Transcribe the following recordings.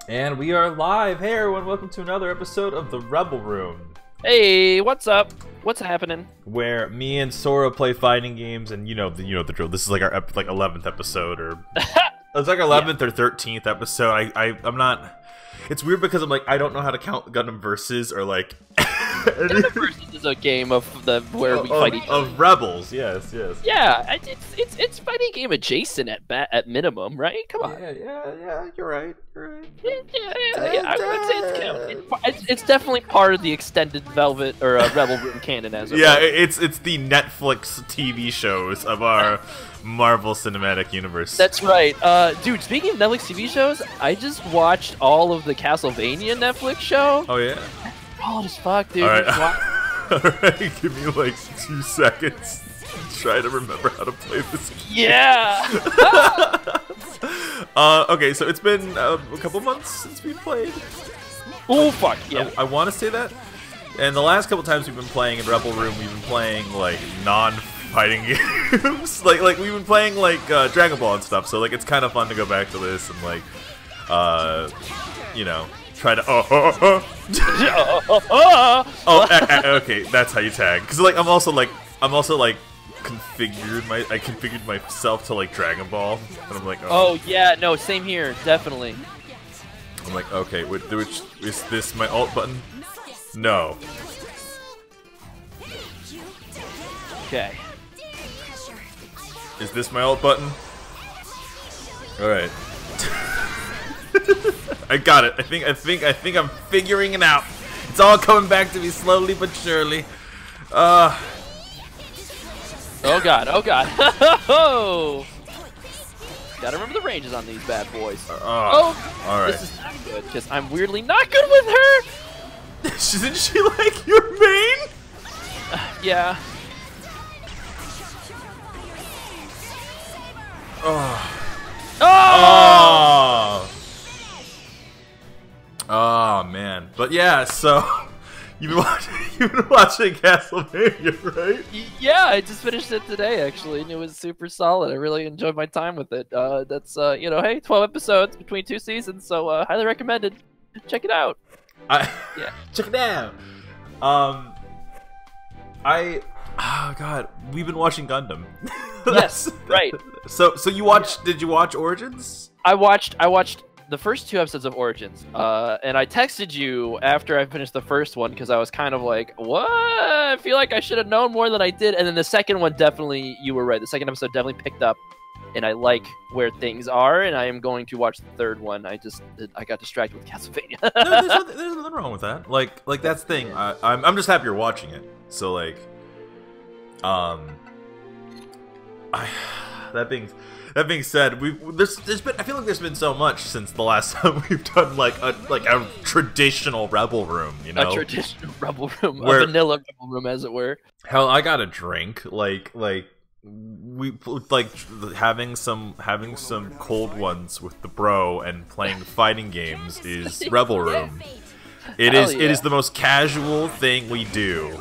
And we are live. Hey everyone, welcome to another episode of the Rebel Room. Hey, what's up? What's happening? Where me and Sora play fighting games, and you know the drill. This is like our 11th episode, or it's like our 11th or 13th episode. I'm not. It's weird because I'm like I don't know how to count Gundam Versus or like. Gundam Versus is a game where we fight each other. Of rebels, yes. Yeah, it's fighting game adjacent at minimum, right? Come on. Yeah. You're right. Yeah. I would say it's count. It's definitely part of the extended Velvet or Rebel Room canon as well. Yeah, it's the Netflix TV shows of our Marvel Cinematic Universe. That's right. Dude, speaking of Netflix TV shows, I just watched all of the Castlevania Netflix show. Oh yeah. Oh, as fuck, dude. All right. Alright, give me like 2 seconds to try to remember how to play this game. Yeah! Okay, so it's been a couple months since we played. Oh, fuck, yeah. I want to say that. And the last couple times we've been playing in Rebel Room, we've been playing like non-fighting games. like we've been playing like Dragon Ball and stuff, so like it's kind of fun to go back to this and like, you know, try to okay, that's how you tag. Because like I'm also like configured myself to like Dragon Ball, and I'm like, oh yeah, no, same here, definitely. I'm like, okay, which is this my alt button? No. Okay. Is this my alt button? All right. I got it. I think I'm figuring it out. It's all coming back to me slowly but surely. Oh god. Oh. Gotta remember the ranges on these bad boys. All right. This is not good because I'm weirdly not good with her. Isn't she like your main? Yeah. Oh man, but yeah. So you've been watching Castlevania, right? Yeah, I just finished it today actually, and it was super solid. I really enjoyed my time with it. That's you know, hey, 12 episodes between 2 seasons, so highly recommended. Check it out. Yeah, check it out. Oh god, we've been watching Gundam. Yes, right. So you watched? Yeah. Did you watch Origins? I watched the first 2 episodes of Origins, and I texted you after I finished the first one because I was kind of like, what? I feel like I should have known more than I did. And then the second one, definitely, you were right. The second episode definitely picked up, and I like where things are, and I am going to watch the third one. I got distracted with Castlevania. No, there's nothing wrong with that. Like that's the thing. I'm just happy you're watching it. So like, that being said, there's been, I feel like there's been so much since the last time we've done like a traditional Rebel Room, you know, a traditional Rebel Room, where, a vanilla Rebel Room, as it were. Hell, I got a drink, like we like having some cold ones with the bro and playing fighting games is Rebel Room. It is the most casual thing we do.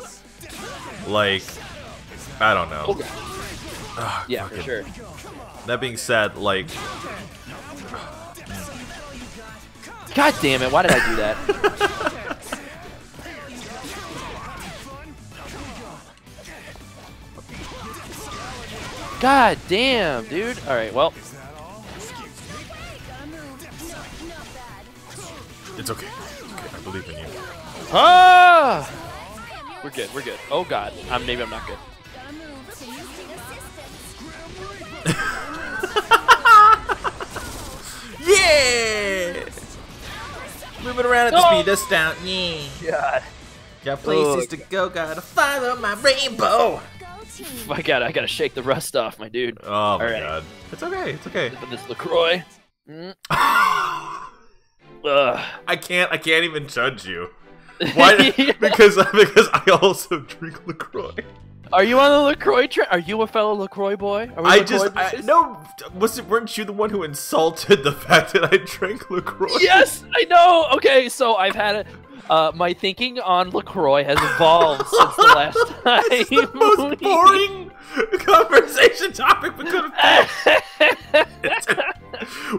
Like, I don't know. Okay. Yeah, for sure. That being said, like, God damn it! Why did I do that? God damn, dude. All right, well. It's okay. I believe in you. Ah! We're good. Oh god. Maybe I'm not good. Yeah! Moving around at the speed of sound. Yeah. God. Got places to go. Gotta follow my rainbow. I gotta shake the rust off, my dude. Oh my god. It's okay. This LaCroix. I can't even judge you. Why? because I also drink LaCroix. Are you on the LaCroix train? Are you a fellow LaCroix boy? Weren't you the one who insulted the fact that I drank LaCroix? Yes, I know. Okay, so I've had it. My thinking on LaCroix has evolved since the last time. It's the most boring conversation topic we could have had.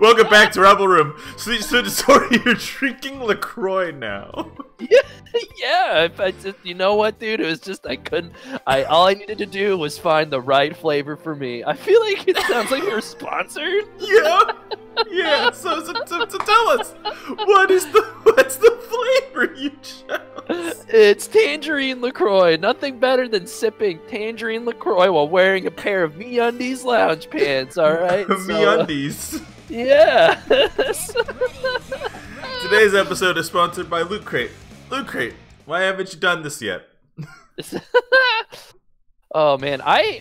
Welcome back to Rebel Room. So you're drinking LaCroix now. Yeah. I just, you know what, dude? It was just all I needed to do was find the right flavor for me. I feel like it sounds like you're sponsored. Yeah. So tell us, what's the flavor you chose? It's tangerine LaCroix. Nothing better than sipping tangerine LaCroix while wearing a pair of MeUndies lounge pants. All right. MeUndies. Yeah. Today's episode is sponsored by Loot Crate. Loot Crate, why haven't you done this yet? Oh man, I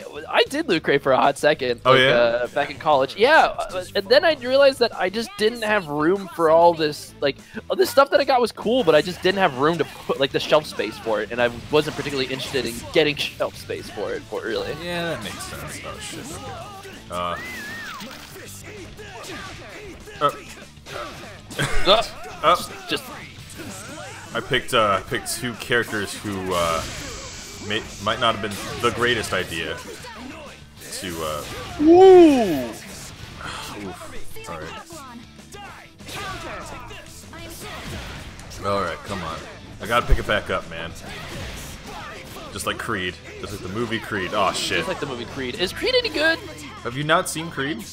did Loot Crate for a hot second. Back in college. Yeah, and then I realized that I just didn't have room for all this. Like, the stuff that I got was cool, but I just didn't have room to put the shelf space for it, and I wasn't particularly interested in getting shelf space for it. Really. Yeah, that makes sense. Oh shit. Just. I picked two characters who might not have been the greatest idea to. Woo! Oof. All right, come on. I gotta pick it back up, man. Just like Creed, just like the movie Creed. Oh shit. Just like the movie Creed. Is Creed any good? Have you not seen Creed?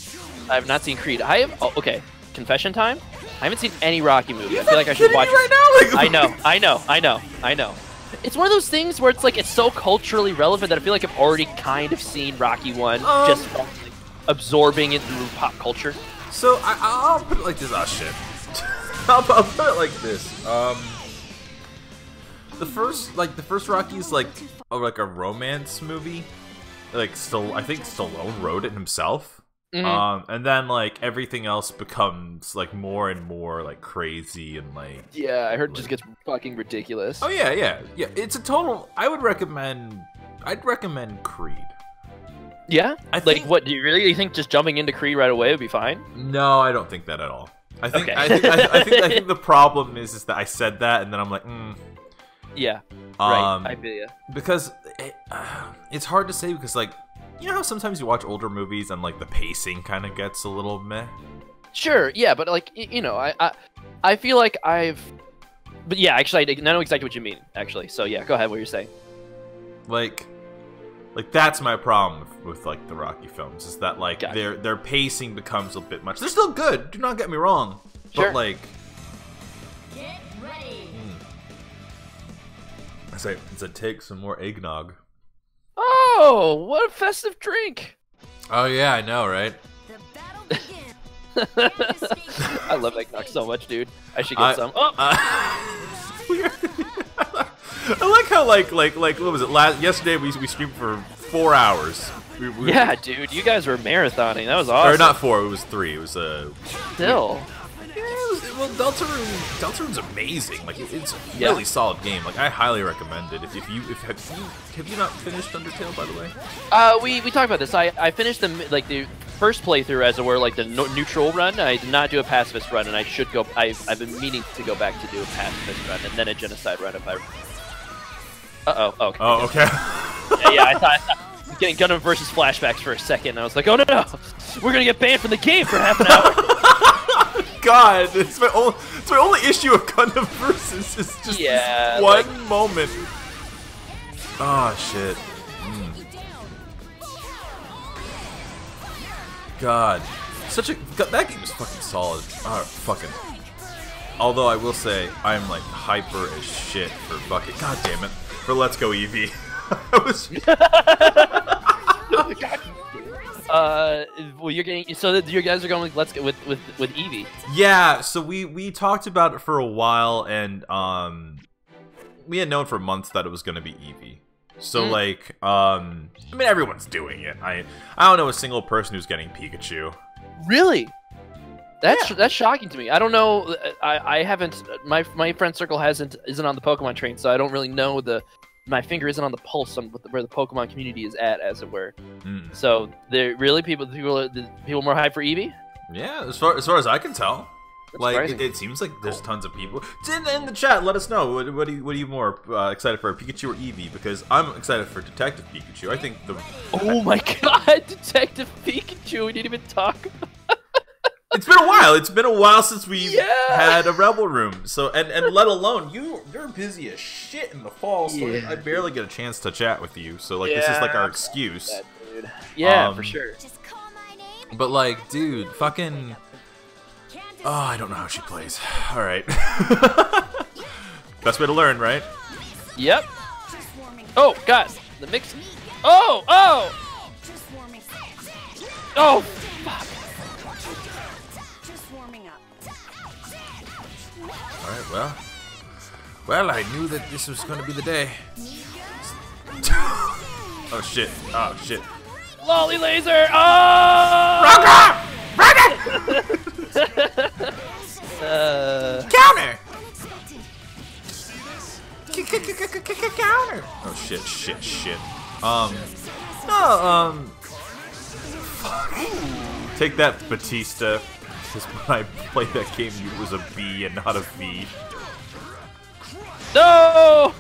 I have not seen Creed. I have. Oh, okay. Confession time. I haven't seen any Rocky movie. I feel like I should watch it right now. I know. It's one of those things where it's so culturally relevant that I feel like I've already kind of seen Rocky 1, just absorbing it through pop culture. So I'll put it like this. Oh shit. I'll put it like this. The first Rocky is like a romance movie. I think Stallone wrote it himself. Mm-hmm. And then everything else becomes more and more crazy and yeah, I heard it just gets fucking ridiculous. Oh yeah. It's a total. I'd recommend Creed. Yeah, what do you think? Just jumping into Creed right away would be fine? No, I don't think that at all. I think okay. I think the problem is that I said that and then I'm like, Yeah, right. I feel ya. Because it's hard to say because you know how sometimes you watch older movies and the pacing kind of gets a little meh? Sure, yeah, but I feel like but yeah, actually, I know exactly what you mean, actually. So yeah, go ahead, what you're saying. That's my problem with the Rocky films, is that gotcha. their pacing becomes a bit much. They're still good, do not get me wrong. Sure. But get ready. I said take some more eggnog. Oh, what a festive drink! Oh yeah, I know, right? The battle begins. I love eggnog so much, dude. I should get some. Oh! I like how what was it? Yesterday we streamed for 4 hours. Yeah, dude, you guys were marathoning. That was awesome. Or not 4, it was 3. It was Still. Well, Deltarune's amazing. It's a really solid game. I highly recommend it. Have you not finished Undertale, by the way? We talked about this. I finished the first playthrough, as it were, the neutral run. I did not do a pacifist run, and I should go. I've been meaning to go back to do a pacifist run and then a genocide run if I. Okay. Oh, okay. I thought getting Gundam Versus flashbacks for a second. And I was like, oh no, we're gonna get banned from the game for half an hour. God, it's my only issue of Gundam Versus is just this one moment. Oh shit. God, that game is fucking solid. Fucking. Although I will say I'm hyper as shit for Bucket. God damn it, for Let's Go Eevee. Well, you're getting you guys are going let's go with Eevee. Yeah, so we talked about it for a while, and we had known for months that it was going to be Eevee. So I mean, everyone's doing it. I don't know a single person who's getting Pikachu. Really? That's shocking to me. I don't know. I haven't. My friend circle isn't on the Pokemon train, so I don't really know my finger isn't on the pulse on where the Pokemon community is at, as it were. So there really people more hype for Eevee. Yeah, as far as I can tell. It seems like there's tons of people. In the chat, let us know. What are you more excited for, Pikachu or Eevee? Because I'm excited for Detective Pikachu. I think Oh my god, Detective Pikachu! We didn't even talk about It's been a while. It's been a while since we've had a Rebel Room. So and let alone you're busy as shit in the fall, so I barely get a chance to chat with you. So like this is like our excuse. Yeah, for sure. But like, dude, fucking. Oh, I don't know how she plays. All right. Best way to learn, right? Yep. Oh God, the mix. Oh. Oh. Fuck. Alright, well, I knew that this was gonna be the day. Oh shit, Lolly laser! Oh! Rocker! Counter! Counter! Oh shit. Fuck. Take that, Batista. Because when I played that game, it was a B and not a V. No!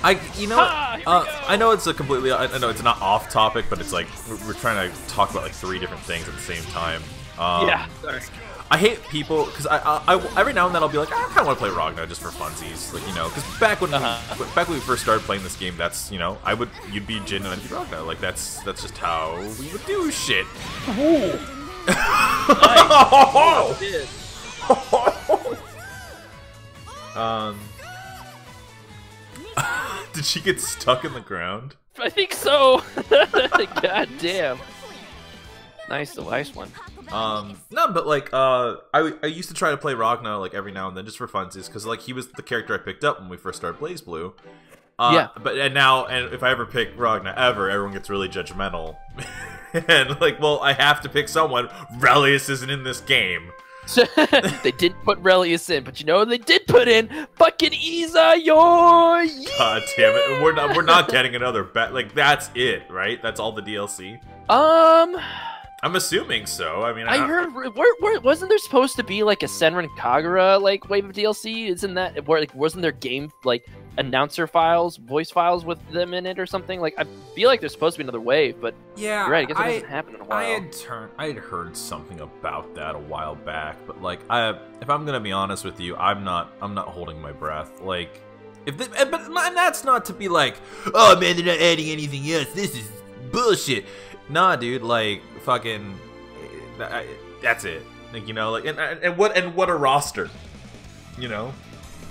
I know it's a completely, I know it's not off topic, but it's like, we're trying to talk about like 3 different things at the same time. Yeah, sorry. I hate people, because I every now and then I'll be like, I kind of want to play Ragnar just for funsies, like, you know, because back when we first started playing this game, that's, you know, you'd be Jin and I'd be Ragnar, like, that's just how we would do shit. Ooh. Did she get stuck in the ground? I think so. God damn. Nice, the last one. No, but like, I used to try to play Ragnar like every now and then just for funsies, because like he was the character I picked up when we first started BlazBlue. But now if I ever pick Ragnar everyone gets really judgmental, and like, well, I have to pick someone. Relius isn't in this game. They didn't put Relius in, but you know they did put in fucking Izayor. God damn it, we're not getting another bet. Like that's it, right? That's all the DLC. I'm assuming so. I mean, I heard wasn't there supposed to be like a Senran Kagura like wave of DLC? Isn't that where like wasn't there game like announcer files, voice files with them in it or something? Like I feel like there's supposed to be another wave, but yeah, you're right. I guess it hasn't happened in a while. I had heard something about that a while back, but like if I'm gonna be honest with you, I'm not holding my breath. Like and that's not to be like, oh man, they're not adding anything else. This is bullshit. Nah, dude, like fucking, that's it. Like, you know, like and what a roster, you know.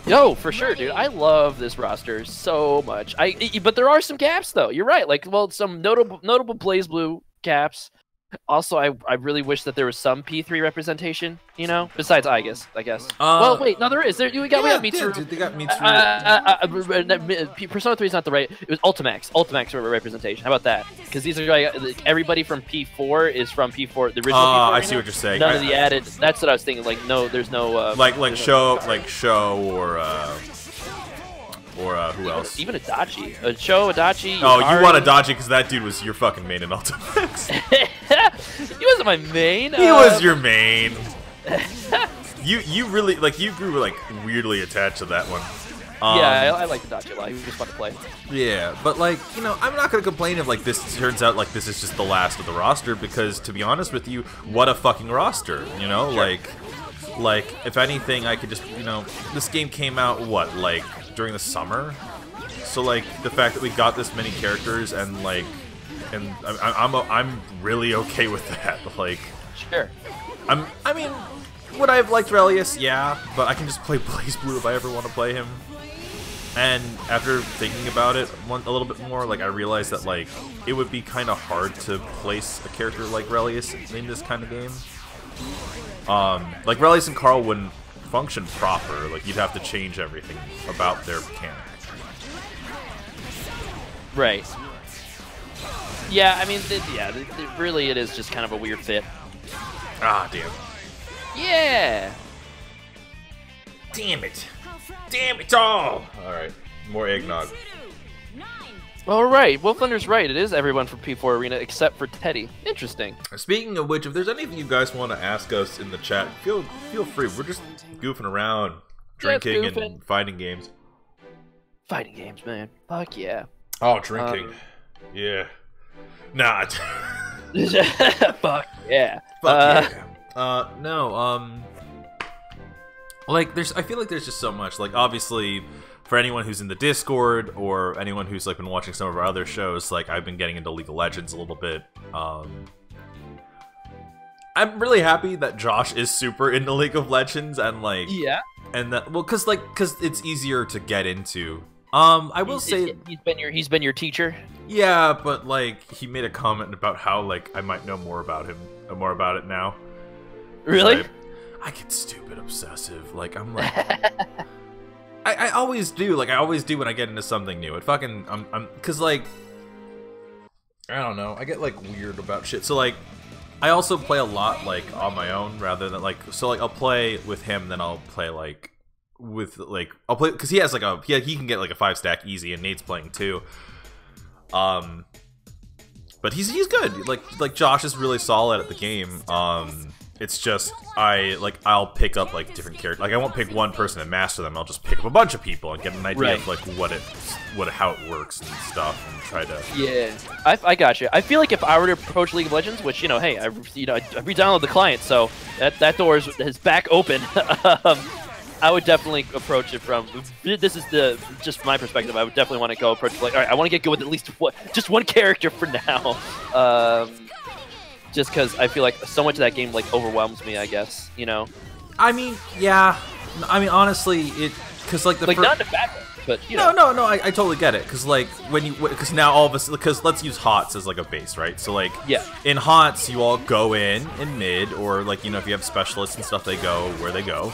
Yo, for sure, dude. I love this roster so much. But there are some gaps though. You're right. Like, well, some notable BlazBlue gaps. Also, I really wish that there was some P3 representation, you know, besides I guess. Well, wait, no, there is. We got Mitsuru. Dude, they got Mitsuru. Persona 3 is not the right. It was Ultimax. Ultimax representation. How about that? Because these are like everybody from P4 is from P4. The original. P4 I see what you're saying. None of the added. That's what I was thinking. Like, no, there's no. Show or who else? Even Adachi. Adachi. Oh, you want Adachi because that dude was your fucking main in Ultimax. He wasn't my main. He was your main. You really like you grew like weirdly attached to that one. Yeah, I like Adachi a lot. He was just fun to play. Yeah, but like, you know, I'm not gonna complain if like this turns out like this is just the last of the roster, because to be honest with you, what a fucking roster, you know? Sure. Like if anything, I could just, you know, this game came out what, like during the summer, so like the fact that we got this many characters and like, and I'm really okay with that. Like, sure. I mean, would I have liked Relius? Yeah, but I can just play BlazBlue if I ever want to play him. And after thinking about it a little bit more, like I realized that like it would be kind of hard to place a character like Relius in this kind of game. Like Relius and Carl wouldn't function proper. Like you'd have to change everything about their mechanic. Right. Yeah, I mean, really, it is just kind of a weird fit. Ah, damn. Yeah. Damn it. Damn it all. All right, more eggnog. All right, Wolflander's right. It is everyone from P4 Arena except for Teddy. Interesting. Speaking of which, if there's anything you guys want to ask us in the chat, feel free. We're just goofing around, drinking and fighting games. Fighting games, man. Fuck yeah. Oh, drinking. Yeah. Nah. Fuck yeah. Fuck yeah. No, like I feel like there's just so much. Like obviously, for anyone who's in the Discord or anyone who's like been watching some of our other shows, like I've been getting into League of Legends a little bit. I'm really happy that Josh is super into League of Legends and like and that cause it's easier to get into. I will say he's been your teacher. Yeah, but like he made a comment about how like I might know more about it now. Really? I get stupid obsessive. Like I'm like I always do. Like I always do when I get into something new. It fucking cause like I don't know. I get like weird about shit. So like I also play a lot like on my own rather than like I'll play with him, then I'll play like with like I'll play because he has like he can get like a 5-stack easy, and Nate's playing too. But he's good. Like Josh is really solid at the game. It's just I'll pick up like different characters. Like I won't pick one person and master them. I'll just pick up a bunch of people and get an idea of like how it works and stuff, and try to. Yeah, I got you. I feel like if I were to approach League of Legends, which hey, I re-downloaded the client, so that door is back open. I would definitely approach it from. This is just my perspective. I would definitely want to go approach it like, all right, I want to get good with at least just one character for now. Just because I feel like so much of that game like overwhelms me, I guess, I mean, yeah. I mean, honestly, because like not in a bad way, but No, I totally get it. Because like because now all of us, because let's use HOTS as like a base, right? So like in HOTS, you all go in mid, or like if you have specialists and stuff, they go where they go,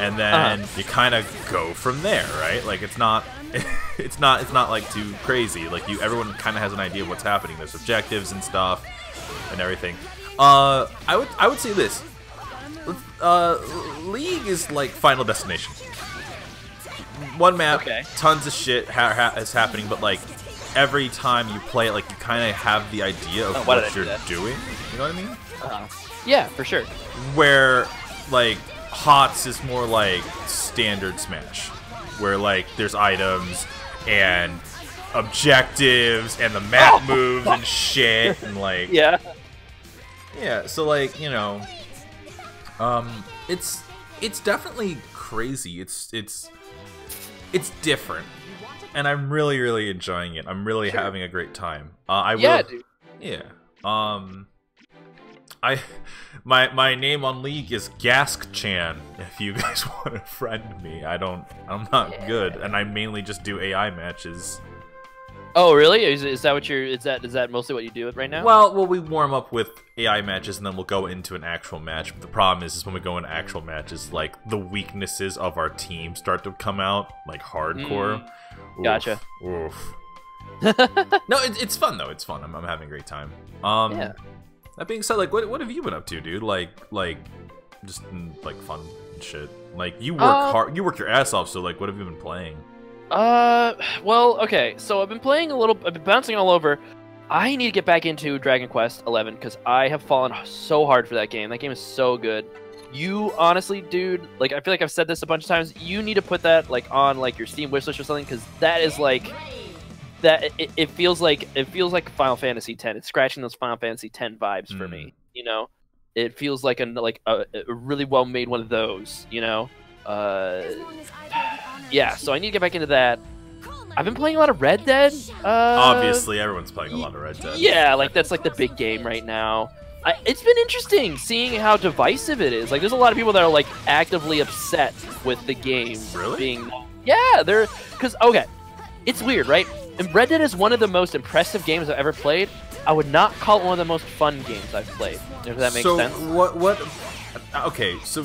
and then you kind of go from there, right? Like it's not. it's not like too crazy. Like everyone kind of has an idea of what's happening. There's objectives and stuff. And everything. I would say this. League is like Final Destination. One map, tons of shit is happening, but like every time you play it, like you kind of have the idea of what you're doing. You know what I mean? Yeah, for sure. Where like HOTS is more like standard Smash, where like there's items and objectives and the map moves and shit and like yeah, so like it's definitely crazy. It's different, and I'm really enjoying it. I'm really having a great time. Dude. Yeah. My name on League is Gask-chan. If you guys want to friend me, I'm not good, and I mainly just do AI matches. Oh really? Is that what you're? Is that mostly what you do right now? Well, we warm up with AI matches and then we'll go into an actual match. But the problem is when we go into actual matches, like the weaknesses of our team start to come out, like hardcore. Gotcha. Oof. No, it's fun though. It's fun. I'm having a great time. Yeah. That being said, like, what have you been up to, dude? Like just like fun and shit. Like you work hard. You work your ass off. So like, what have you been playing? Well, okay, so I've been playing I've been bouncing all over. I need to get back into Dragon Quest 11 because I have fallen so hard for that game. That game is so good. You honestly, dude, like I feel like I've said this a bunch of times. You need to put that like on like your Steam wishlist or something because that is like it feels like Final Fantasy X. It's scratching those Final Fantasy X vibes for me. It feels like a really well made one of those. Yeah, so I need to get back into that. I've been playing a lot of Red Dead. Obviously, everyone's playing a lot of Red Dead. Yeah, like that's like the big game right now. It's been interesting seeing how divisive it is. Like, there's a lot of people that are like actively upset with the game. Really? They're because it's weird, right? And Red Dead is one of the most impressive games I've ever played. I would not call it one of the most fun games I've played. If that makes sense. What? Okay, so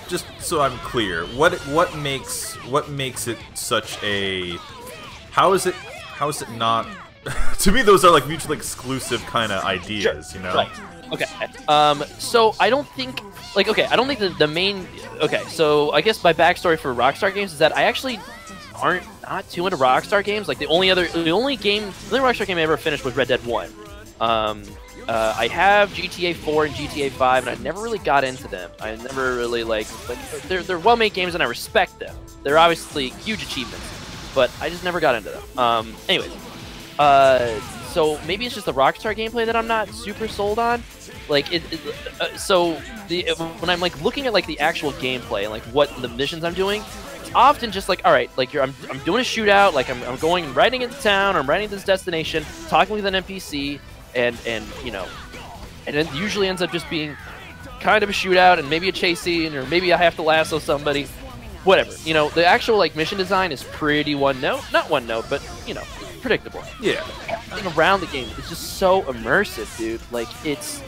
just so I'm clear, what makes it such a? How is it not? To me, those are like mutually exclusive kind of ideas, sure. Right. Okay. So I don't think the main. Okay, so I guess my backstory for Rockstar games is that I actually not too into Rockstar games. Like the only Rockstar game I ever finished was Red Dead 1. I have GTA 4 and GTA 5, and I never really got into them. I never really they're well-made games, and I respect them. They're obviously huge achievements, but I just never got into them. Anyways, so maybe it's just the Rockstar gameplay that I'm not super sold on. Like when I'm like looking at like the actual gameplay and like what the missions I'm doing, it's often just like, all right, like I'm doing a shootout, like I'm going and riding into town, or I'm riding to this destination, talking with an NPC, and you know, and it usually ends up just being kind of a shootout and maybe a chase scene, or maybe I have to lasso somebody, whatever. You know, the actual like mission design is pretty one note, not one note, but you know, predictable. Yeah. Everything around the game is just so immersive, dude. Like it's.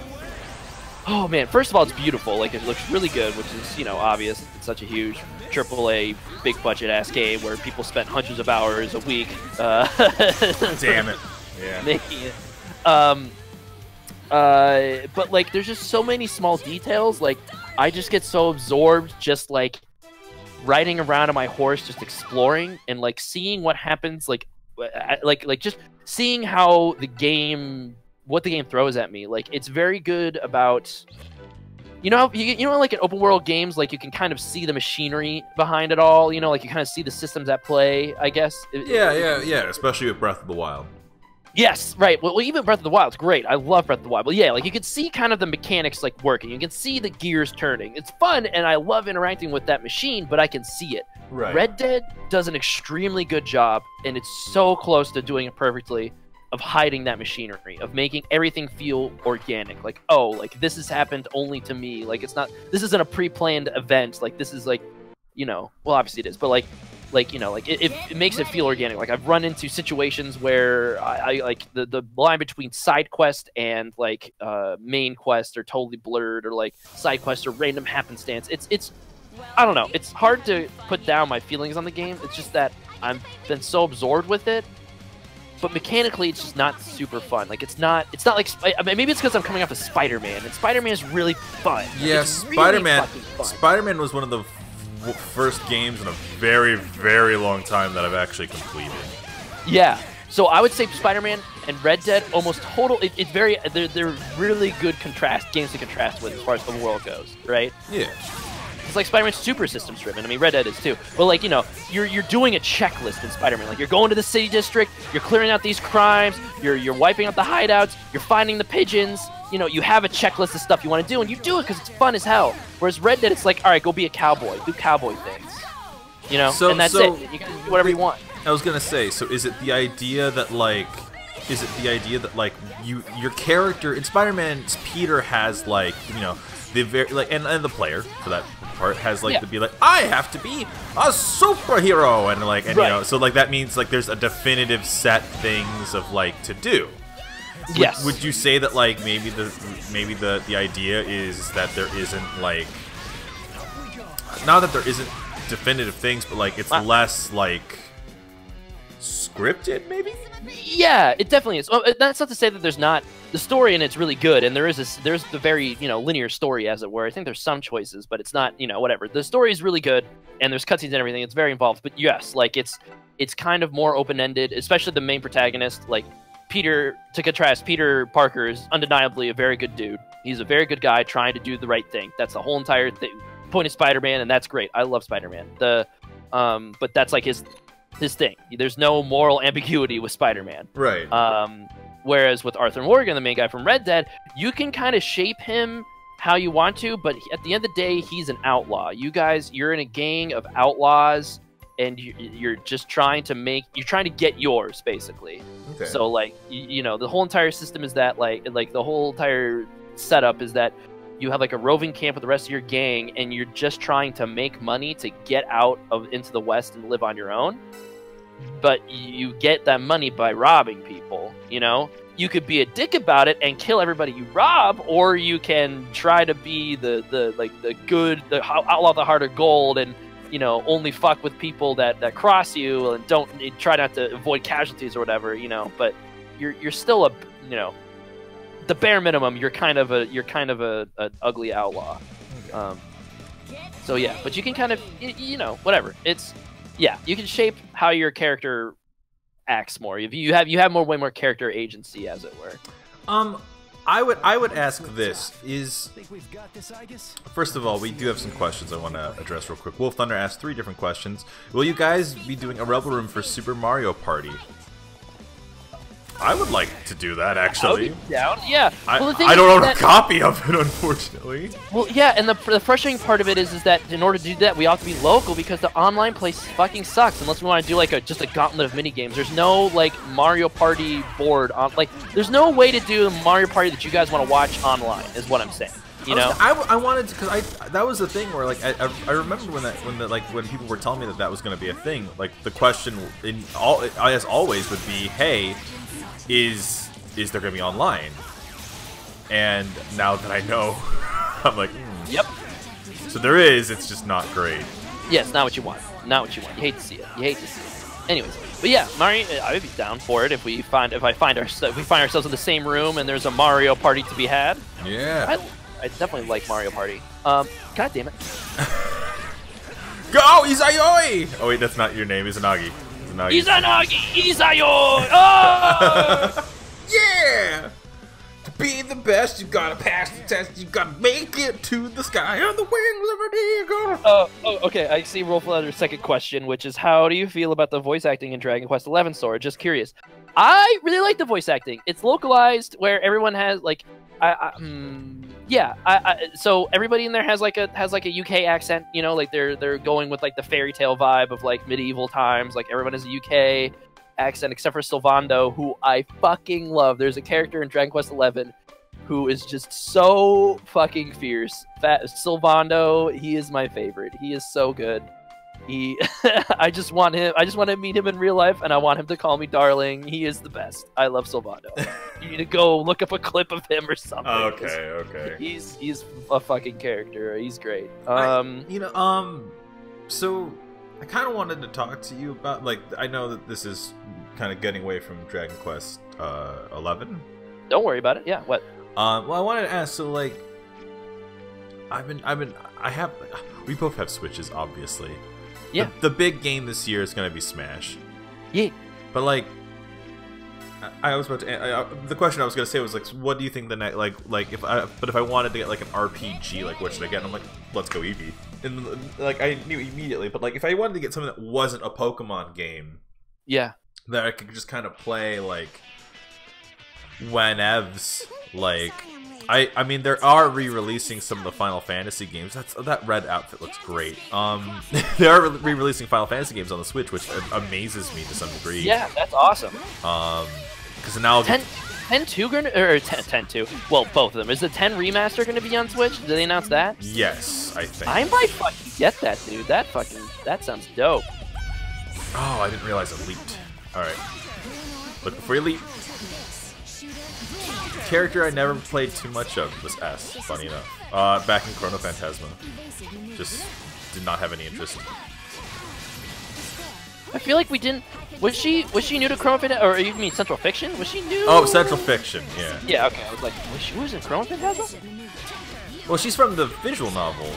Oh man, first of all, it's beautiful. Like, it looks really good, which is, you know, obvious. It's such a huge AAA, big budget ass game where people spent hundreds of hours a week. Damn it. Yeah. Making it. But like, there's just so many small details. Like, I just get so absorbed just like riding around on my horse, just exploring and like seeing what happens. Like just seeing how what the game throws at me. Like, it's very good about, you know, like in open world games, like you can kind of see the machinery behind it all. You know, like you kind of see the systems at play, I guess. Yeah. Especially with Breath of the Wild. Yes, right. Well, even Breath of the Wild's great. I love Breath of the Wild. But yeah, like you can see kind of the mechanics like working. You can see the gears turning. It's fun, and I love interacting with that machine, but I can see it. Right. Red Dead does an extremely good job, and it's so close to doing it perfectly, of hiding that machinery, of making everything feel organic. Like, oh, like this has happened only to me. Like, this isn't a pre-planned event. Like, this is like, you know, well, obviously it is, but like you know, like it makes it feel organic. Like, I've run into situations where I like the line between side quest and like main quest are totally blurred, or like side quests are random happenstance. It's I don't know. It's hard to put down my feelings on the game. It's just that I've been so absorbed with it. But mechanically, it's just not super fun. Like, it's not like, I mean, maybe it's because I'm coming off of Spider-Man, and Spider-Man is really fun. Yes, really Spider-Man was one of the first games in a very, very long time that I've actually completed. Yeah. So I would say Spider-Man and Red Dead almost total. It's very, they're really good games to contrast with as far as the world goes, right? Yeah. It's like Spider-Man's super systems driven. I mean, Red Dead is too. But like, you know, you're doing a checklist in Spider-Man. Like, you're going to the city district, you're clearing out these crimes, you're wiping out the hideouts, you're finding the pigeons. You know, you have a checklist of stuff you want to do, and you do it because it's fun as hell. Whereas Red Dead, it's like, all right, go be a cowboy, do cowboy things. You know, and that's it. You can do whatever you want. I was gonna say, so is it the idea that like, your character in Spider-Man's Peter has like, you know, the very like, and the player for that part has like to be like, I have to be a superhero, and like, and right. You know, so like that means like there's a definitive set things of like to do. Yes. Would you say that like maybe the idea is that there isn't like, not that there isn't definitive things, but like it's less like scripted, maybe? Yeah, it definitely is. That's not to say that there's not the story, and it's really good, and there's the very, you know, linear story, as it were. I think there's some choices, but it's not, you know, whatever. The story is really good, and there's cutscenes and everything. It's very involved, but yes, like it's kind of more open-ended, especially the main protagonist. Like, Peter, to contrast, Peter Parker is undeniably a very good dude. He's a very good guy trying to do the right thing. That's the whole entire point of Spider-Man, and that's great. I love Spider-Man. But that's like his thing. There's no moral ambiguity with Spider-Man. Right. Whereas with Arthur Morgan, the main guy from Red Dead, you can kind of shape him how you want to, but at the end of the day, he's an outlaw. You're in a gang of outlaws, and you're just trying to get yours, basically. Okay. So like, you know, the whole entire system is that like the whole entire setup is that you have like a roving camp with the rest of your gang, and you're just trying to make money to get out into the West and live on your own. But you get that money by robbing people, you know? You could be a dick about it and kill everybody you rob, or you can try to be the outlaw the heart of gold, and, you know, only fuck with people that cross you, and try not to avoid casualties or whatever, you know? But you're still you know, the bare minimum, you're kind of a ugly outlaw. Okay. So yeah, but you can kind of, you know, whatever. Yeah, you can shape how your character acts more. You have way more character agency, as it were. I would ask this is, first of all, we do have some questions I want to address real quick. Wolf Thunder asked 3 different questions. Will you guys be doing a Rebel Room for Super Mario Party? I would like to do that, actually. I would be down. Yeah. Well, the thing I don't own that, a copy of it, unfortunately. Well, yeah, and the frustrating part of it is that in order to do that, we have to be local because the online place fucking sucks. Unless we want to do like just a gauntlet of mini games. There's no like Mario Party board on. Like, there's no way to do Mario Party that you guys want to watch online. Is what I'm saying. You know, I wanted to, because that was the thing where like I remember when people were telling me that was going to be a thing. Like the question as always would be, hey, is there going to be online? And now that I know, I'm like, yep. So there is. It's just not great. Yeah, it's not what you want. Not what you want. You hate to see it. You hate to see it. Anyways, but yeah, Mario, I would be down for it if we find ourselves in the same room and there's a Mario Party to be had. Yeah. I definitely like Mario Party. God damn it. Go, Izayoi! Oh wait, that's not your name, Izanagi. Izayoi! Oh! Yeah! To be the best, you gotta pass the test, you gotta make it to the sky on the wings of an eagle! Oh, okay, I see Rolf Leather's second question, which is how do you feel about the voice acting in Dragon Quest XI Sword? Just curious. I really like the voice acting. It's localized where everyone has like so everybody in there has like a UK accent, you know, like they're going with like the fairy tale vibe of like medieval times. Like everyone has a UK accent except for Sylvando, who I fucking love. There's a character in Dragon Quest XI who is just so fucking fierce. Sylvando, he is my favorite. He is so good. I just want to meet him in real life, and I want him to call me darling. He is the best. I love Sylvando. You need to go look up a clip of him or something. Okay. He's a fucking character. He's great. So I kind of wanted to talk to you about, like, I know that this is kind of getting away from Dragon Quest 11. Don't worry about it. Yeah. What? Well, I wanted to ask. So, like, we both have Switches, obviously. Yeah. The big game this year is gonna be Smash. Yeah. But like, I was about to. The question I was gonna say was like, what do you think the next if I wanted to get like an RPG, like what should I get? And I'm like, let's go Eevee. And like I knew immediately, but like if I wanted to get something that wasn't a Pokemon game, yeah, that I could just kind of play like whenevs, like. I mean, they are re-releasing some of the Final Fantasy games. That red outfit looks great. They are re-releasing Final Fantasy games on the Switch, which amazes me to some degree. Yeah, that's awesome. Because now 10-2 gonna or 10-2. Well, both of them. Is the 10 remaster gonna be on Switch? Did they announce that? Yes, I think. I might fucking get that, dude. That sounds dope. Oh, I didn't realize it leaked. All right, look before you leap. Character I never played too much of was S, funny enough. Back in Chrono Phantasma. Just did not have any interest. I feel like we didn't... Was she new to Chrono Phantasma? Or you mean Central Fiction? Was she new? Oh, Central Fiction, yeah. Yeah, okay. I was like, was in Chrono Phantasma? Well, she's from the visual novel.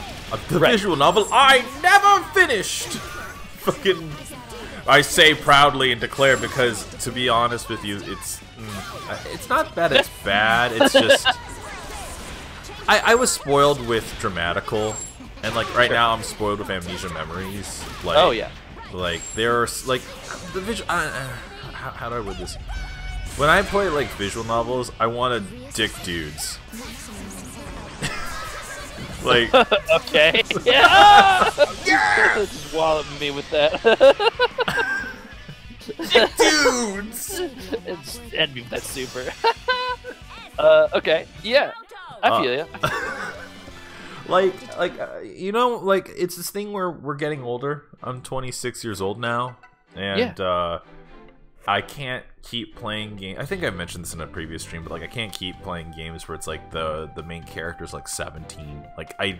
Visual novel I never finished! Fucking... I say proudly and declare because, to be honest with you, it's not that it's bad, it's just... I was spoiled with Dramatical, and like right now I'm spoiled with Amnesia Memories. Like, oh yeah. Like, there's like, the visual... how do I word this? When I play like visual novels, I want to dick dudes. Like... okay. Yeah! Yeah! Just wallop me with that. Dudes! And me with that super. Okay. Yeah. I feel ya. You know, like, it's this thing where we're getting older. I'm 26 years old now. And, I can't keep playing games. I think I mentioned this in a previous stream, but like I can't keep playing games where it's like the main character's like 17. Like I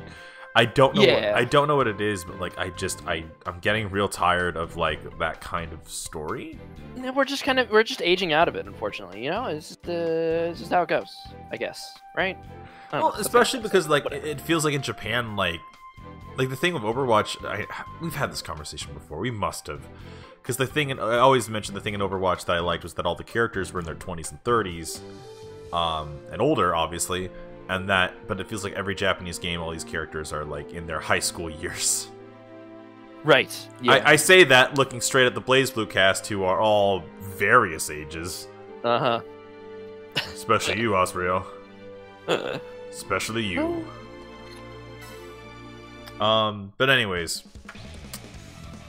don't know I don't know what it is, but like I'm getting real tired of like that kind of story. We're just aging out of it, unfortunately. You know, it's just how it goes, I guess, right? Well, especially because like it feels like in Japan, like the thing with Overwatch. We've had this conversation before. We must have. Because the thing, I always mention the thing in Overwatch that I liked was that all the characters were in their 20s and 30s, and older, obviously, but it feels like every Japanese game, all these characters are like in their high school years. Right. Yeah. I say that looking straight at the BlazBlue cast, who are all various ages. Uh-huh. Especially you, Osriel. Especially you. But anyways,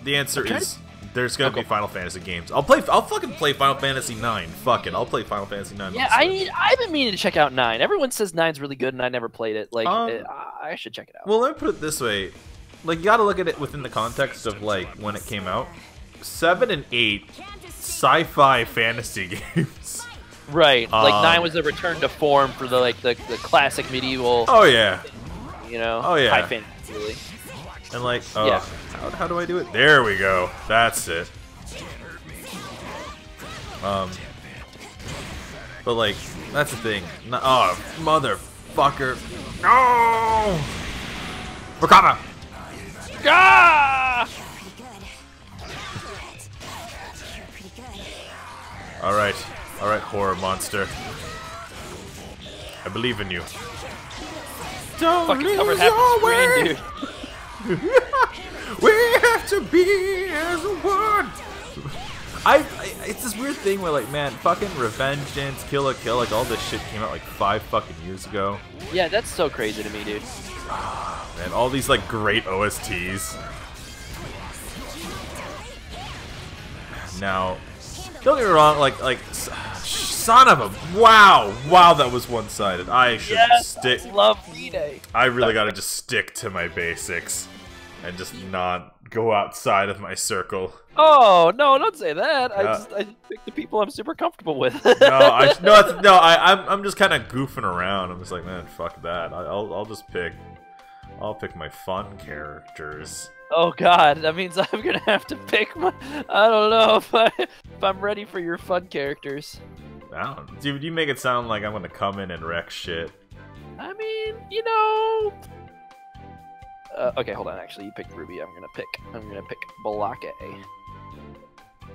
the answer is there's gonna be Final Fantasy games. I'll fucking play Final Fantasy 9. Fuck it, I'll play Final Fantasy 9. Yeah, I've been meaning to check out 9. Everyone says 9's really good, and I never played it. Like, I should check it out. Well, let me put it this way: like, you gotta look at it within the context of like when it came out. 7 and 8, sci-fi fantasy games. Right, like 9 was a return to form for the the classic medieval. Oh yeah. You know. Oh yeah. High fantasy, really. And like, yeah. How do I do it? There we go. That's it. But like, that's the thing. Oh, motherfucker! No! Wakama! Ah! All right, horror monster. I believe in you. Don't fucking covered half the screen, dude. We have to be as one. It's this weird thing where like, man, fucking Revenge Dance, Kill la Kill, like all this shit came out like 5 fucking years ago. Yeah, that's so crazy to me, dude. Man, all these like great OSTs. Now, don't get me wrong, like son of a wow, that was one-sided. I should stick. I love V-Day. I really gotta just stick to my basics and just not go outside of my circle. Oh no, don't say that. I just pick the people I'm super comfortable with. I'm just kind of goofing around. I'm just like, man, fuck that. I'll pick my fun characters. Oh god, that means I'm gonna have to pick my. I don't know if I'm ready for your fun characters. I don't. Dude, you make it sound like I'm gonna come in and wreck shit. I mean, you know. Okay, hold on. Actually, you picked Ruby. I'm gonna pick Balake.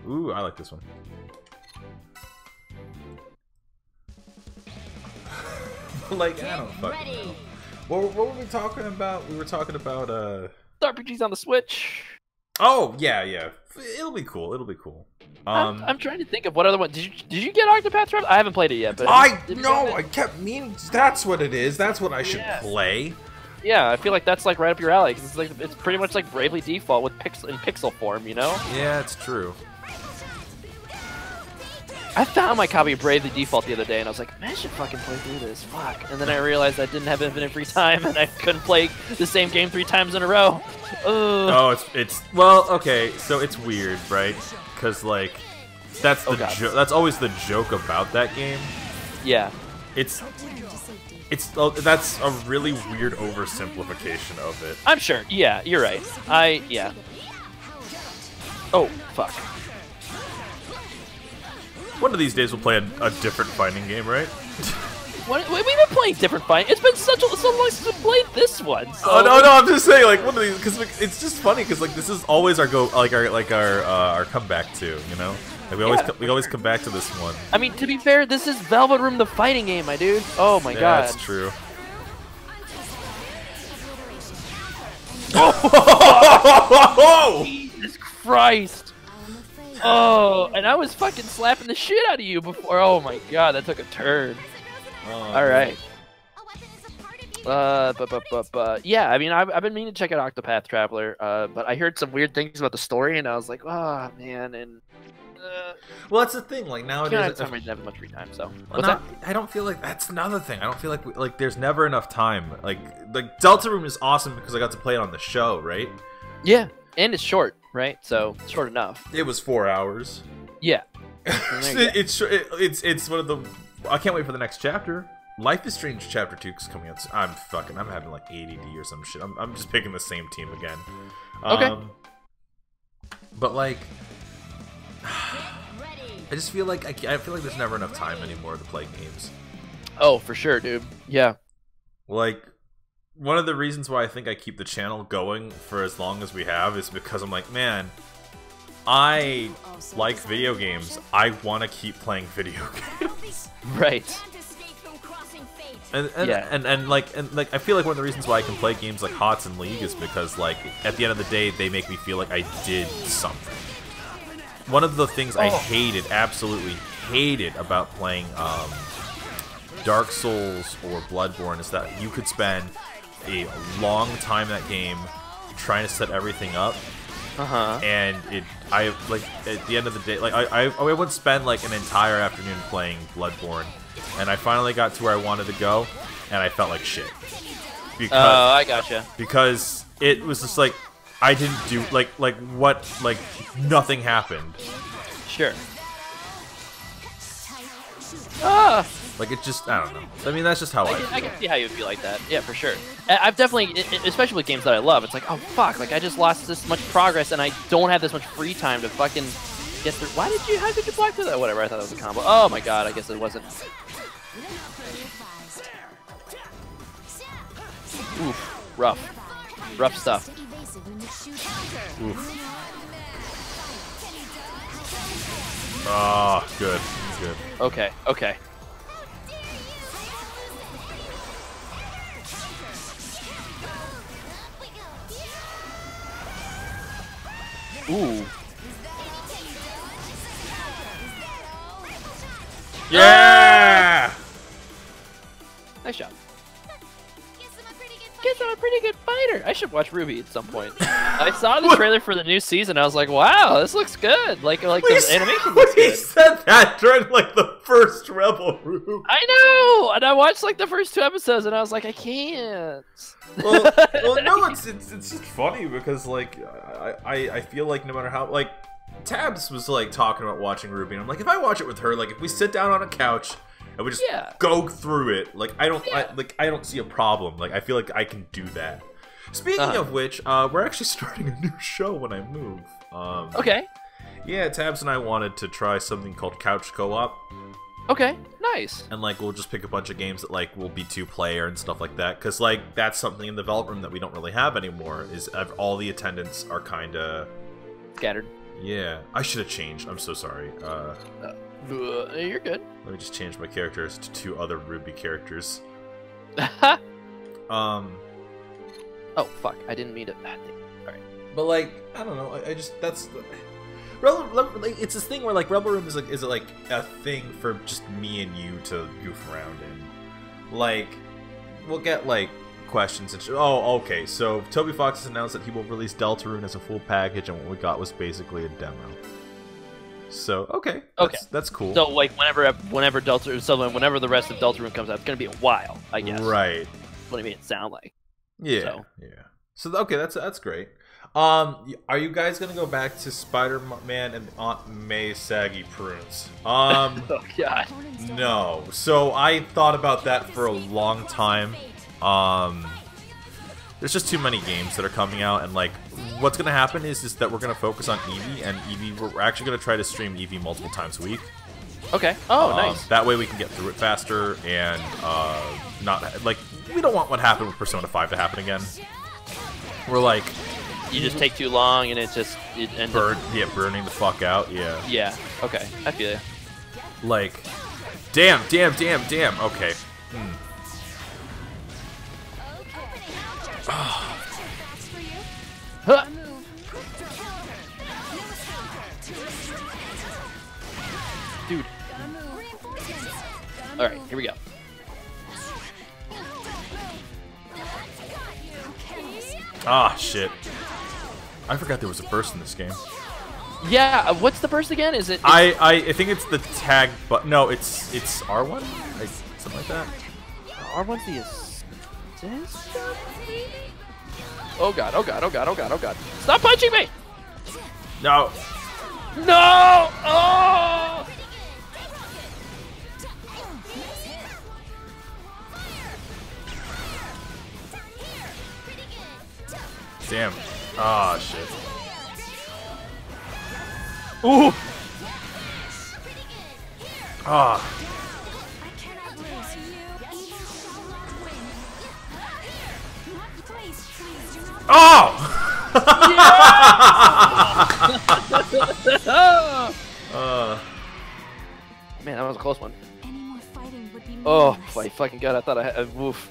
Ooh, I like this one. Like, I don't fucking know. What were we talking about? We were talking about RPGs on the Switch. Oh yeah. It'll be cool. I'm trying to think of what other one. Did you get Octopath Traveler? I haven't played it yet, but I kept meaning that's what it is. That's what I should play. Yeah, I feel like that's like right up your alley because it's pretty much like Bravely Default with pixel form, you know? Yeah, it's true. I found my copy of Bravely Default the other day, and I was like, man, I should fucking play through this. Fuck. And then I realized I didn't have infinite free time, and I couldn't play the same game 3 times in a row. Oh, it's well, okay. So it's weird, right? Because like, that's the that's always the joke about that game. Yeah. That's a really weird oversimplification of it. I'm sure. Yeah, you're right. Yeah. Oh, fuck. One of these days we'll play a different fighting game, right? We've been playing different fighting. It's been so long since we played this one. So. Oh no, I'm just saying, like, one of these, because it's just funny, because like this is always our comeback to, you know, like we always come back to this one. I mean, to be fair, this is Velvet Room, the fighting game, my dude. Oh my god. That's true. Jesus Christ. Oh, and I was fucking slapping the shit out of you before. Oh my god, that took a turn. All right. Yeah, I mean, I've been meaning to check out Octopath Traveler, but I heard some weird things about the story, and I was like, oh man, and. Well, that's the thing. Like nowadays, I don't have much free time, so. I don't feel like that's another thing. I don't feel like there's never enough time. Like Delta Room is awesome because I got to play it on the show, right? Yeah, and it's short, right? So it's short enough. It was 4 hours. Yeah. It's one of the. I can't wait for the next chapter. Life is Strange Chapter 2 is coming out. I'm having like ADD or some shit. I'm just picking the same team again. Okay. But like, I just feel like I feel like there's never enough time anymore to play games. Oh, for sure, dude. Yeah. Like, one of the reasons why I think I keep the channel going for as long as we have is because I'm like, man, I like video games. I want to keep playing video games. Right. And I feel like one of the reasons why I can play games like HOTS and League is because like at the end of the day they make me feel like I did something. One of the things I absolutely hated about playing Dark Souls or Bloodborne is that you could spend a long time in that game trying to set everything up. And like at the end of the day, like I would spend like an entire afternoon playing Bloodborne, and I finally got to where I wanted to go, and I felt like shit. Because, I gotcha. Because it was just like I didn't do like nothing happened. Sure. Ah. Like it just, I don't know. I mean, that's just how I can see how you would feel like that. Yeah, for sure. I've definitely, especially with games that I love, it's like, oh fuck, like I just lost this much progress and I don't have this much free time to fucking get through. How did you block through that? Whatever, I thought that was a combo. Oh my god, I guess it wasn't. Oof, rough. Rough stuff. Oof. Oh, good. Okay. Ooh. Yeah! Nice job. Guess I'm a pretty good fighter. I should watch Ruby at some point. I saw the trailer for the new season. I was like, wow, this looks good. Like the animation looks good. He said that during like the first Rebel Room. I know, and I watched like the first 2 episodes, and I was like, I can't. Well, no, it's just funny because like I feel like no matter how like Tabs was like talking about watching Ruby, and I'm like, if I watch it with her, like if we sit down on a couch and we just go through it, like I don't see a problem. Like I feel like I can do that. Speaking of which, we're actually starting a new show when I move. Okay. Yeah, Tabs and I wanted to try something called Couch Co-op. Okay, nice. And like we'll just pick a bunch of games that like will be 2-player and stuff like that, because like that's something in the development room that we don't really have anymore. Is all the attendants are kind of scattered. Yeah, I should have changed. I'm so sorry. You're good. Let me just change my characters to 2 other Ruby characters. Oh fuck! I didn't mean to. Alright. But like, I don't know. I just that's. Like, it's this thing where like Rebel Room is like a thing for just me and you to goof around in. Like, we'll get like questions and oh, okay. So Toby Fox has announced that he will release Deltarune as a full package, and what we got was basically a demo. So okay, that's cool. So like whenever Deltarune, so whenever the rest of Deltarune comes out, it's gonna be a while, I guess. Right. What do you mean it sound like? Yeah. So okay, that's great. Are you guys gonna go back to Spider-Man and Aunt May saggy prunes? Oh god. No. So I thought about that for a long time. There's just too many games that are coming out, and like what's gonna happen is that we're gonna focus on Eevee, and Eevee we're actually gonna try to stream Eevee multiple times a week. Okay. Oh, nice. That way we can get through it faster and not like we don't want what happened with Persona 5 to happen again. We're like. You just take too long and it ends up... burning the fuck out, yeah. Yeah, okay, I feel you. Like, damn, okay. Huh. Dude. Alright, here we go. Ah, shit. I forgot there was a burst in this game. Yeah, what's the burst again? Is it? I think it's the tag, but no, it's R1, something like that. R1's the assist. Maybe? Oh god! Stop punching me! No. No! Oh! Damn. Ah, shit. Ooh! Ah. Oh! Man, that was a close one. Oh my fucking god! I thought I had. Woof.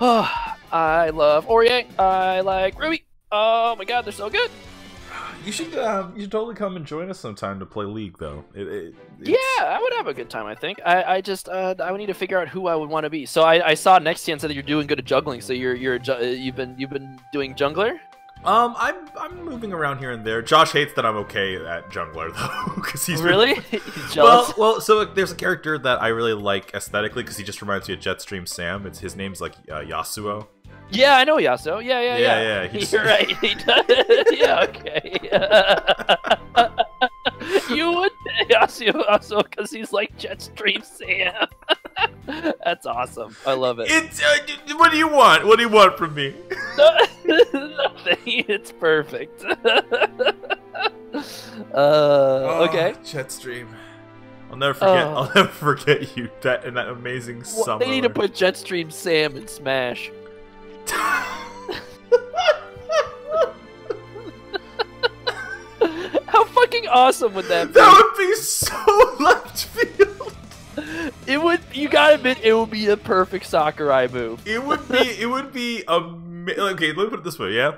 Oh, I love Ori. I like Ruby. Oh my god, they're so good. you should totally come and join us sometime to play League, though. Yeah, I would have a good time. I think. I just I would need to figure out who I would want to be. So I saw next to you and said that you're doing good at juggling. So you've been doing jungler. I'm moving around here and there. Josh hates that I'm okay at jungler though, because he's really he's jealous. Well, so there's a character that I really like aesthetically because he just reminds me of Jetstream Sam. His name's like Yasuo. Yeah, I know Yasuo. Yeah. You're right. He does. Yeah, okay. You would Yasuo also because he's like Jetstream Sam. That's awesome. I love it. It's what do you want? What do you want from me? Nothing. It's perfect. Okay. Jetstream. I'll never forget. I'll never forget you in that amazing summer. They need to put Jetstream Sam in Smash. How fucking awesome would that be? That would be so left field. It would. You gotta admit, it would be a perfect Sakurai move. It would be. Okay, let me put it this way. Yeah.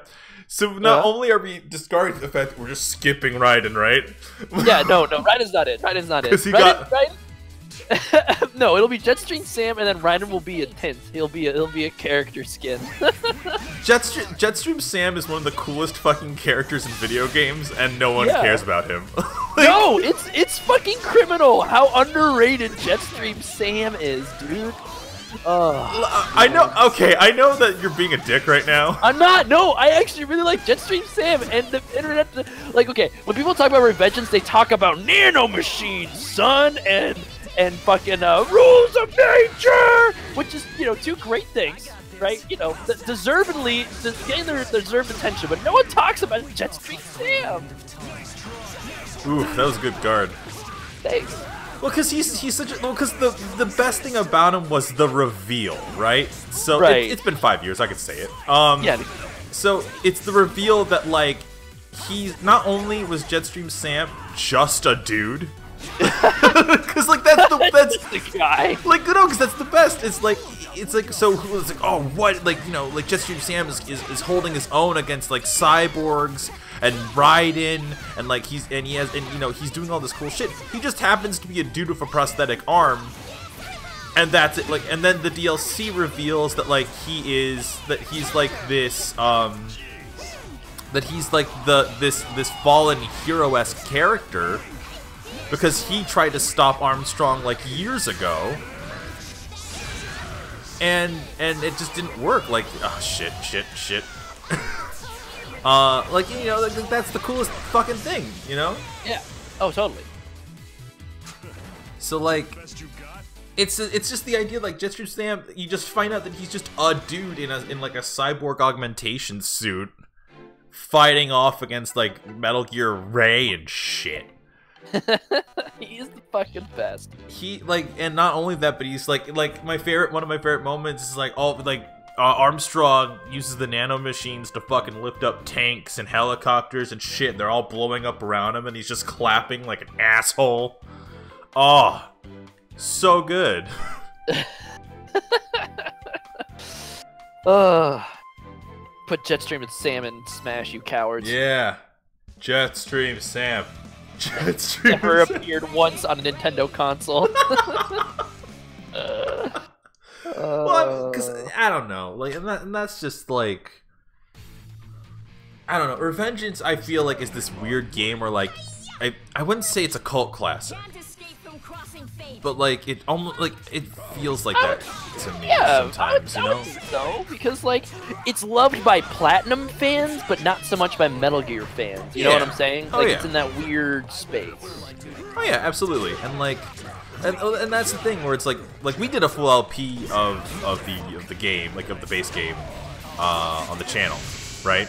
So not only are we discarding the fact that we're just skipping Raiden, right? Yeah. No. Raiden's not it. Raiden's not it. Raiden, no, it'll be Jetstream Sam, and then Raiden will be a tint. He'll be a character skin. Jetstream Sam is one of the coolest fucking characters in video games, and no one cares about him. No, it's fucking criminal how underrated Jetstream Sam is, dude. I know. Okay, I know that you're being a dick right now. I'm not. No, I actually really like Jetstream Sam, and the internet. Like, okay, when people talk about Revengeance, they talk about nano machines, son, and fucking rules of nature, which is, you know, two great things, right? You know, deservedly getting their deserved attention, but no one talks about Jetstream Sam. Oof, that was a good guard. Thanks. Well, because he's such a... Well, because the best thing about him was the reveal, right? So it's been 5 years, I could say it. Yeah. So it's the reveal that, like, he's... Not only was Jetstream Sam just a dude... Because like that's the guy. Like, no, because that's the best. It's like so it's like, oh, what, like, you know, like Jetstream Sam is holding his own against like cyborgs and Raiden, and like he's doing all this cool shit. He just happens to be a dude with a prosthetic arm, and that's it. Like, and then the DLC reveals that like he's like this that he's like this fallen hero-esque character. Because he tried to stop Armstrong like years ago, and it just didn't work. Like, oh shit. Like, you know, like, that's the coolest fucking thing, you know? Yeah. Oh, totally. So like, it's just the idea, like Jetstream Sam. You just find out that he's just a dude in like a cyborg augmentation suit, fighting off against like Metal Gear Ray and shit. He's the fucking best. He like, and not only that, but he's like one of my favorite moments is like Armstrong uses the nano machines to fucking lift up tanks and helicopters and shit. And they're all blowing up around him, and he's just clapping like an asshole. Oh, so good. Put Jetstream and Sam in Smash, you cowards. Yeah, Jetstream Sam. Never appeared once on a Nintendo console. Well, because I don't know, like, and that's just like, I don't know. Revengeance, I feel like, is this weird game where like, I wouldn't say it's a cult classic, but like it almost like it feels like that to me sometimes, you know? So because like it's loved by Platinum fans, but not so much by Metal Gear fans. You know what I'm saying? Like it's in that weird space. Oh yeah, absolutely. And like, and that's the thing where it's like we did a full LP of the game, like of the base game, on the channel, right?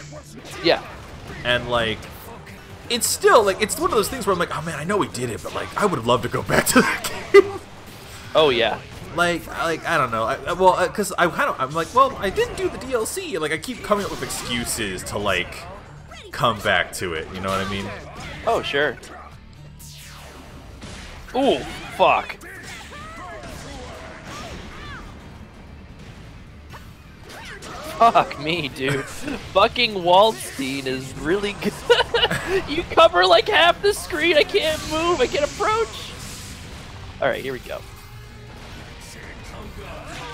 Yeah. And like, it's still like, it's one of those things where I'm like, oh man, I know we did it, but like I would love to go back to that game. Oh yeah. Like I don't know. Because I'm like, well, I didn't do the DLC. Like I keep coming up with excuses to like come back to it. You know what I mean? Oh sure. Ooh, fuck. Fuck me, dude. Fucking Waldstein is really good. You cover like half the screen. I can't move. I can't approach. All right, here we go.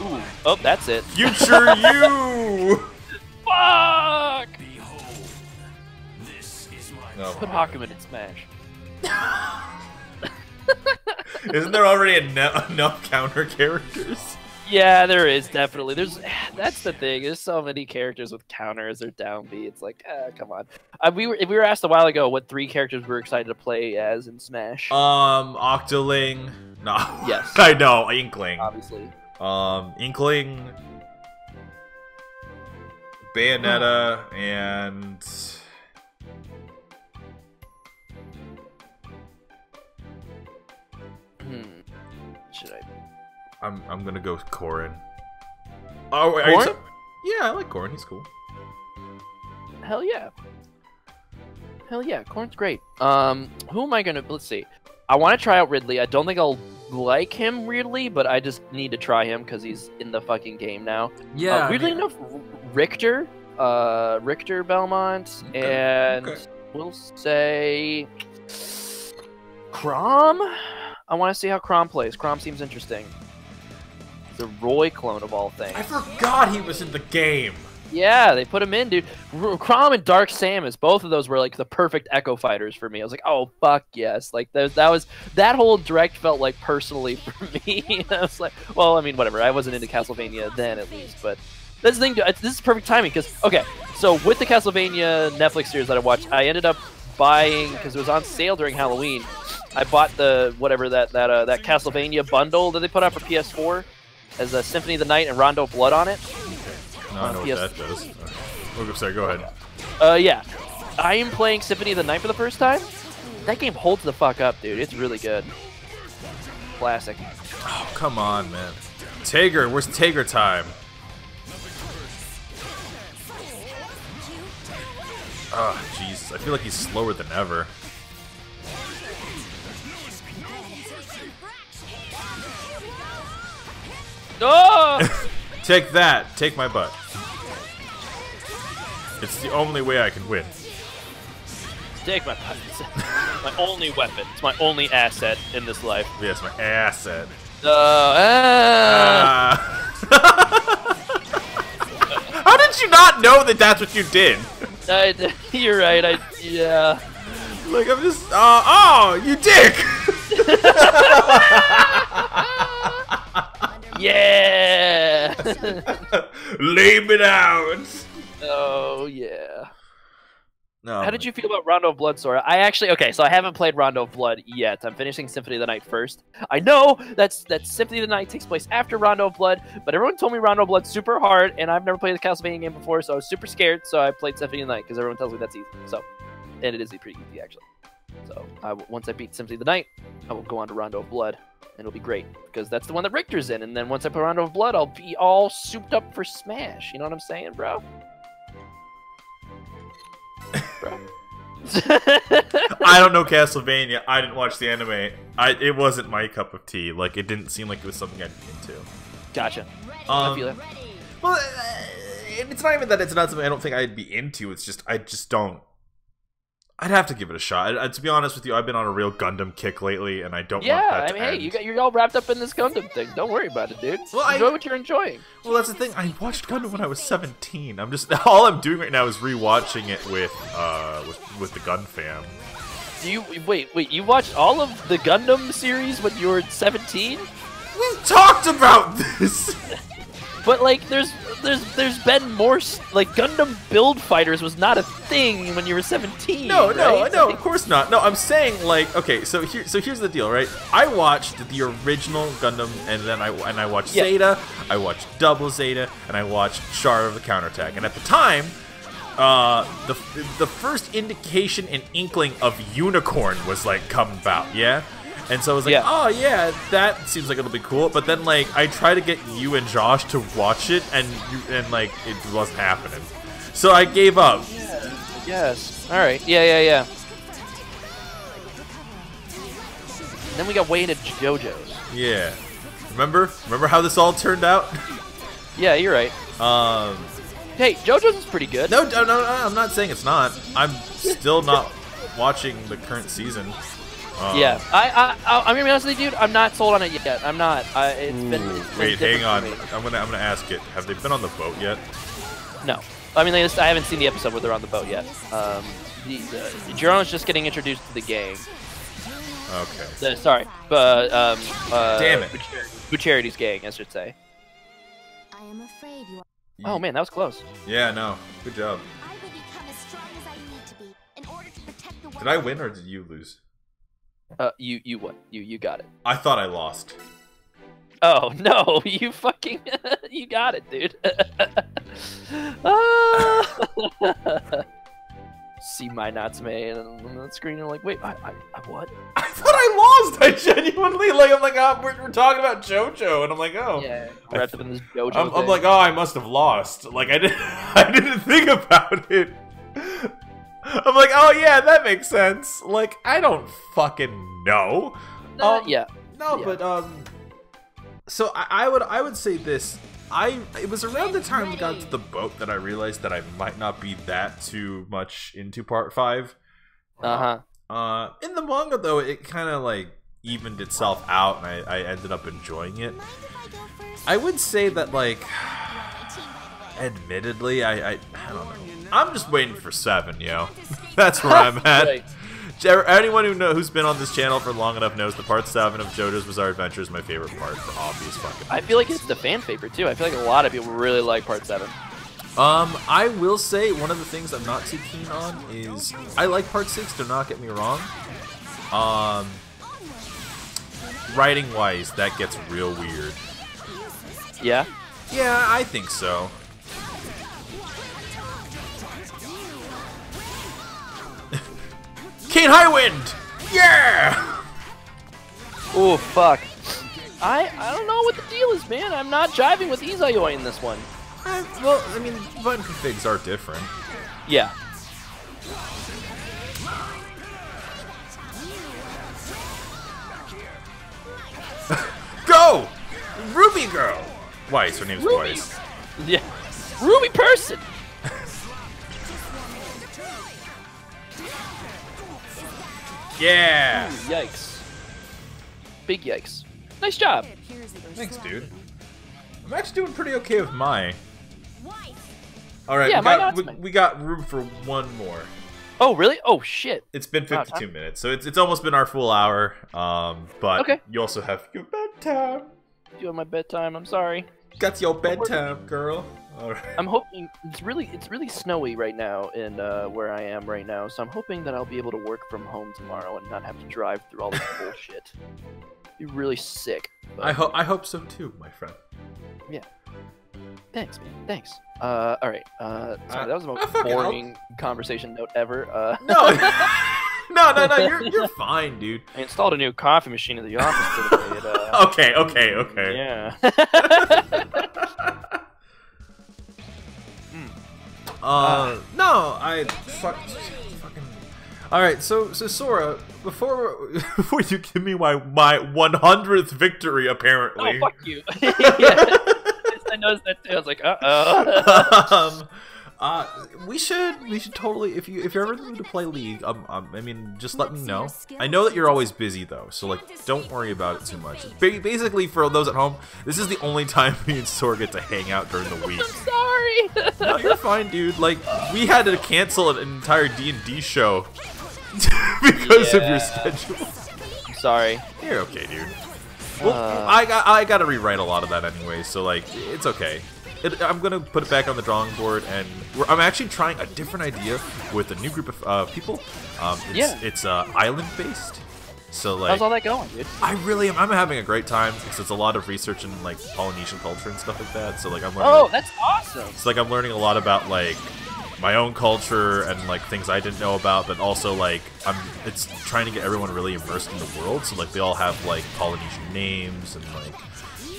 Ooh. Oh, that's it. Future you. Fuck. No. Put Hakumen in Smash. Isn't there already enough counter characters? Yeah, there is definitely. That's the thing. There's so many characters with counters or down B. It's like, come on. We were asked a while ago what 3 characters we were excited to play as in Smash. Octoling. No. Yes. I know. Inkling. Obviously. Inkling. Bayonetta and. Should I? I'm gonna go with Corrin. Oh, wait, Corrin? Yeah, I like Corrin. He's cool. Hell yeah. Hell yeah, Corrin's great. Who am I gonna? Let's see. I want to try out Ridley. I don't think I'll like him really, but I just need to try him because he's in the fucking game now. Yeah. Weirdly enough, Richter Belmont, and we'll say Chrom. I want to see how Chrom plays. Chrom seems interesting. The Roy clone of all things. I forgot he was in the game. Yeah, they put him in, dude. Chrom and Dark Samus, both of those were like the perfect Echo fighters for me. I was like, oh fuck yes! Like that whole direct felt like personally for me. I was like, well, I mean, whatever. I wasn't into Castlevania then, at least, but that's the thing. This is perfect timing because so with the Castlevania Netflix series that I watched, I ended up buying because it was on sale during Halloween. I bought the whatever that Castlevania bundle that they put out for PS4 as a Symphony of the Night and Rondo Blood on it. No, I know what that does. Oh, sorry, go ahead. Yeah. I am playing Symphony of the Night for the first time. That game holds the fuck up, dude. It's really good. Classic. Oh, come on, man. Tager, where's Tager time? Oh, jeez. I feel like he's slower than ever. Oh! Take that. Take my butt. It's the only way I can win. Take my butt. My only weapon. It's my only asset in this life. Yes, my asset. How did you not know that that's what you did? You're right. Yeah. Like, I'm just... oh, you dick! Yeah! Lame it out! Oh, yeah. No. How did you feel about Rondo of Blood, Sora? I actually... Okay, so I haven't played Rondo of Blood yet. I'm finishing Symphony of the Night first. I know that Symphony of the Night takes place after Rondo of Blood, but everyone told me Rondo of Blood's super hard, and I've never played a Castlevania game before, so I was super scared, so I played Symphony of the Night, because everyone tells me that's easy. So, and it is pretty easy, actually. So, once I beat Symphony of the Night, I will go on to Rondo of Blood, and it'll be great, because that's the one that Richter's in, and then once I play Rondo of Blood, I'll be all souped up for Smash. You know what I'm saying, bro? Bro. I don't know Castlevania. I didn't watch the anime. It wasn't my cup of tea. Like, it didn't seem like it was something I'd be into. Gotcha. I feel it. Well, it's not even that it's not something I don't think I'd be into. It's just, I just don't. I'd have to give it a shot. To be honest with you, I've been on a real Gundam kick lately, and I don't want that to end. Hey, you're all wrapped up in this Gundam thing. Don't worry about it, dude. Well, enjoy what you're enjoying. Well, that's the thing. I watched Gundam when I was 17. All I'm doing right now is rewatching it with the Gun fam. Do you wait? You watched all of the Gundam series when you were 17? We talked about this. But like, there's been more like Gundam Build Fighters was not a thing when you were 17. No, right? no, of course not. No, I'm saying like, okay, so here's the deal, right? I watched the original Gundam, and then I watched Zeta, I watched Double Zeta, and I watched Char of the Counterattack. And at the time, the first indication and inkling of Unicorn was like come about, yeah. And so I was like, oh yeah, that seems like it'll be cool. But then like I tried to get you and Josh to watch it, and like it wasn't happening. So I gave up. Yeah. Yes. All right. Yeah. Then we got way into JoJo's. Yeah. Remember how this all turned out? Yeah, you're right. Hey, JoJo's is pretty good. No, I'm not saying it's not. I'm still not watching the current season. Yeah, I'm gonna be honest with you, dude. I'm not sold on it yet. I'm not. Wait, hang on. I'm gonna ask it. Have they been on the boat yet? No. I mean, I haven't seen the episode where they're on the boat yet. Jirono's just getting introduced to the gang. Okay. Sorry, damn it. Bucharity's gang, I should say. I am afraid you are. Oh man, that was close. Yeah, no. Good job. I will become as strong as I need to be in order to protect the world. Did I win or did you lose? You won. You got it. I thought I lost. Oh no, you fucking you got it, dude. See my nuts, man, and on the screen, I'm like, wait, I what? I thought I lost. I genuinely I'm like, oh, we're talking about JoJo, and I'm like, oh, yeah, wrapped up in this JoJo. I'm like, oh, I must have lost. Like I didn't think about it. I'm like, oh yeah, that makes sense. Like I don't fucking know. Yeah. No, yeah. but so I would say this. It was around the time we got to the boat that I realized that I might not be that too much into part 5. In the manga though, it kind of like evened itself out, and I ended up enjoying it. I would say that like, admittedly, I don't know. I'm just waiting for 7, yo. That's where I'm at. Right. Anyone who's been on this channel for long enough knows the part 7 of JoJo's Bizarre Adventure is my favorite part for obvious fucking reasons. I feel like it's the fan favorite too. I feel like a lot of people really like part 7. I will say one of the things I'm not too keen on is I like part 6. Do not get me wrong. Writing wise, that gets real weird. Yeah. Yeah, I think so. Kane Highwind! Yeah! Oh fuck. I don't know what the deal is, man. I'm not jiving with Izayoi in this one. Well, I mean, button configs are different. Yeah. Go! Ruby Girl! Weiss, her name's Ruby. Weiss. Yeah. Ruby person! Yeah! Ooh, yikes. Big yikes. Nice job. Thanks, dude. I'm actually doing pretty okay with my. Alright, Yeah, we got room for one more. Oh, really? Oh, shit. It's been 52 minutes, so it's almost been our full hour. But okay. You also have your bedtime. You have my bedtime. I'm sorry. Got your bedtime, girl. All right. I'm hoping it's really snowy right now in where I am right now, so I'm hoping that I'll be able to work from home tomorrow and not have to drive through all this bullshit. Be really sick. But... I hope so too, my friend. Yeah. Thanks, man. Thanks. All right. Sorry, that was the most boring conversation note ever. No. No, you're fine, dude. I installed a new coffee machine at the office today. Okay. Yeah. No, I fucking. All right, so Sora, before you give me my 100th victory, apparently. Oh, fuck you. Yeah. I noticed that too. I was like, we should totally, if you're ever going to play League, I mean, just let me know. I know that you're always busy though, so like, don't worry about it too much. Basically, for those at home, this is the only time me and Sora get to hang out during the week. I'm sorry. No, you're fine, dude. Like, we had to cancel an entire D&D show because of your schedule. I'm sorry. You're okay, dude. Well, I gotta rewrite a lot of that anyway, so like, it's okay. I'm gonna put it back on the drawing board, and I'm actually trying a different idea with a new group of people. It's island based, so like. How's all that going, dude? I really am. I'm having a great time because it's a lot of research in like Polynesian culture and stuff like that. So like I'm learning. Oh, that's awesome. It's like I'm learning a lot about like my own culture and like things I didn't know about, but also like it's trying to get everyone really immersed in the world. So like they all have like Polynesian names and like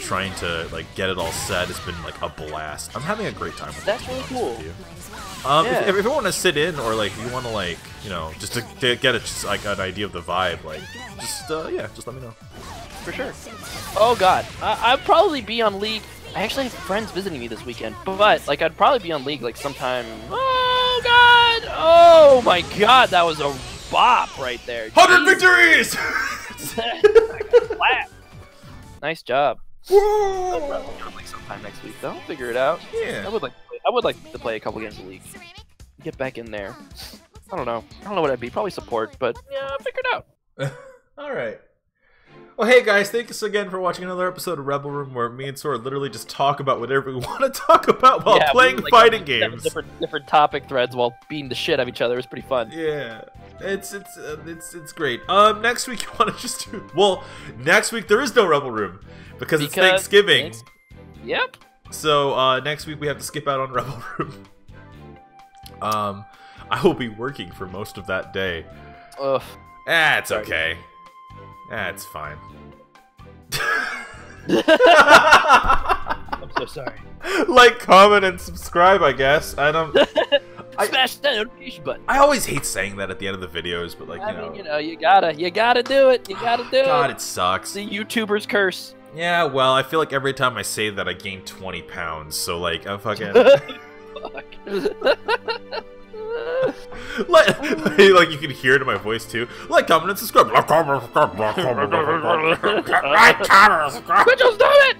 trying to like get it all set. It's been like a blast. I'm having a great time with it. That's really cool. Yeah. If you want to sit in or like you want to like just to get an idea of the vibe, like just let me know. For sure. Oh god, I'd probably be on League I actually have friends visiting me this weekend, but like I'd probably be on League like sometime. Oh god! Oh my god, that was a bop right there. 100 victories! Nice job. Woo! Like sometime next week, though. I'll figure it out. Yeah. I would like to play a couple games of League. Get back in there. I don't know what I'd be. Probably support, but yeah, I'll figure it out. All right. Well, hey guys, thanks again for watching another episode of Rebel Room, where me and Sora literally just talk about whatever we want to talk about while playing fighting games. Different topic threads while beating the shit out of each other. It's pretty fun. Yeah, it's great. Next week you want to just do? Well, next week there is no Rebel Room because it's Thanksgiving. Yep. So next week we have to skip out on Rebel Room. I will be working for most of that day. Ugh. It's okay. It's fine. I'm so sorry. Like, comment, and subscribe, I guess. I don't... Smash that notification button. I always hate saying that at the end of the videos, but like, you gotta do it. You gotta do it. God, it sucks. The YouTuber's curse. Yeah, well, I feel like every time I say that, I gain 20 pounds, so like, I'm fucking... like you can hear it in my voice too. Like, comment, and subscribe. Like, comment, subscribe. Like, comment, subscribe. Quit just do it!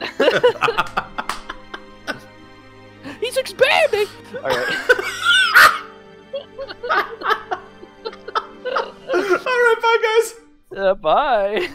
He's expanding! Alright. Alright, bye guys. Bye.